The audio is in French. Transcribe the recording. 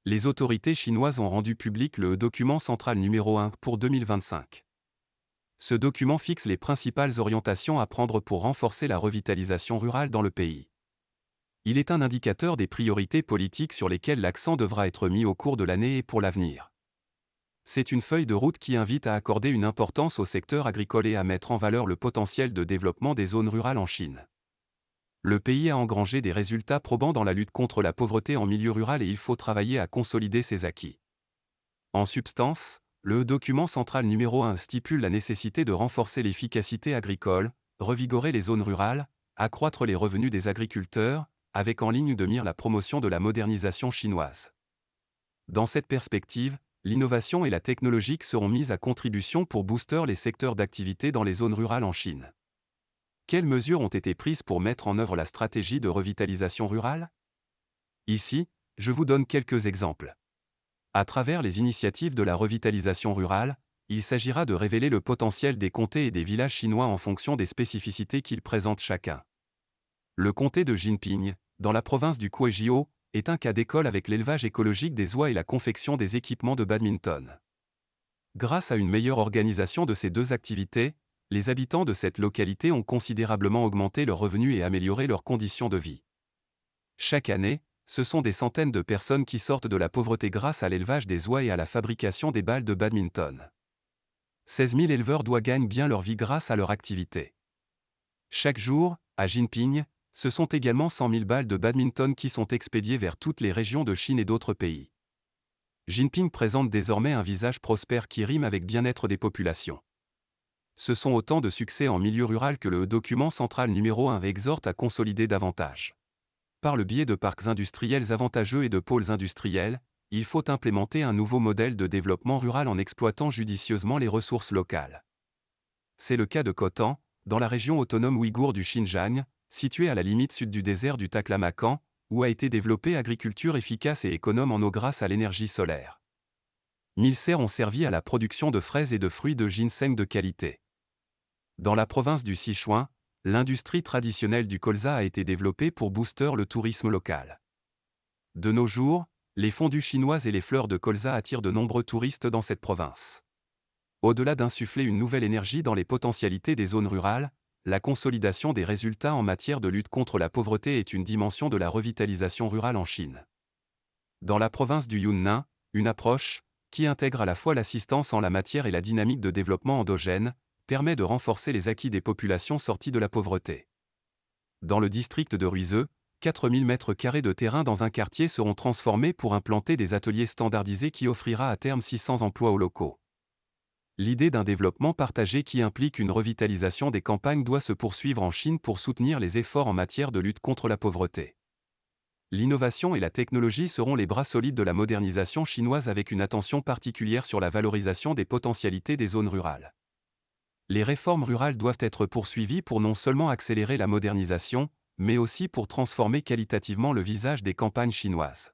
Les autorités chinoises ont rendu public le document central numéro 1 pour 2025. Ce document fixe les principales orientations à prendre pour renforcer la revitalisation rurale dans le pays. Il est un indicateur des priorités politiques sur lesquelles l'accent devra être mis au cours de l'année et pour l'avenir. C'est une feuille de route qui invite à accorder une importance au secteur agricole et à mettre en valeur le potentiel de développement des zones rurales en Chine. Le pays a engrangé des résultats probants dans la lutte contre la pauvreté en milieu rural et il faut travailler à consolider ses acquis. En substance, le document central numéro 1 stipule la nécessité de renforcer l'efficacité agricole, revigorer les zones rurales, accroître les revenus des agriculteurs, avec en ligne de mire la promotion de la modernisation chinoise. Dans cette perspective, l'innovation et la technologie seront mises à contribution pour booster les secteurs d'activité dans les zones rurales en Chine. Quelles mesures ont été prises pour mettre en œuvre la stratégie de revitalisation rurale? Ici, je vous donne quelques exemples. À travers les initiatives de la revitalisation rurale, il s'agira de révéler le potentiel des comtés et des villages chinois en fonction des spécificités qu'ils présentent chacun. Le comté de Jinping, dans la province du Guizhou, est un cas d'école avec l'élevage écologique des oies et la confection des équipements de badminton. Grâce à une meilleure organisation de ces deux activités, les habitants de cette localité ont considérablement augmenté leurs revenus et amélioré leurs conditions de vie. Chaque année, ce sont des centaines de personnes qui sortent de la pauvreté grâce à l'élevage des oies et à la fabrication des balles de badminton. 16 000 éleveurs d'oies gagnent bien leur vie grâce à leur activité. Chaque jour, à Jinping, ce sont également 100 000 balles de badminton qui sont expédiées vers toutes les régions de Chine et d'autres pays. Jinping présente désormais un visage prospère qui rime avec bien-être des populations. Ce sont autant de succès en milieu rural que le document central numéro 1 exhorte à consolider davantage. Par le biais de parcs industriels avantageux et de pôles industriels, il faut implémenter un nouveau modèle de développement rural en exploitant judicieusement les ressources locales. C'est le cas de Khotan, dans la région autonome ouïghour du Xinjiang, située à la limite sud du désert du Taklamakan, où a été développée agriculture efficace et économe en eau grâce à l'énergie solaire. 1000 serres ont servi à la production de fraises et de fruits de ginseng de qualité. Dans la province du Sichuan, l'industrie traditionnelle du colza a été développée pour booster le tourisme local. De nos jours, les fondues chinoises et les fleurs de colza attirent de nombreux touristes dans cette province. Au-delà d'insuffler une nouvelle énergie dans les potentialités des zones rurales, la consolidation des résultats en matière de lutte contre la pauvreté est une dimension de la revitalisation rurale en Chine. Dans la province du Yunnan, une approche, qui intègre à la fois l'assistance en la matière et la dynamique de développement endogène, permet de renforcer les acquis des populations sorties de la pauvreté. Dans le district de Ruizhou, 4000 m² de terrain dans un quartier seront transformés pour implanter des ateliers standardisés qui offrira à terme 600 emplois aux locaux. L'idée d'un développement partagé qui implique une revitalisation des campagnes doit se poursuivre en Chine pour soutenir les efforts en matière de lutte contre la pauvreté. L'innovation et la technologie seront les bras solides de la modernisation chinoise avec une attention particulière sur la valorisation des potentialités des zones rurales. Les réformes rurales doivent être poursuivies pour non seulement accélérer la modernisation, mais aussi pour transformer qualitativement le visage des campagnes chinoises.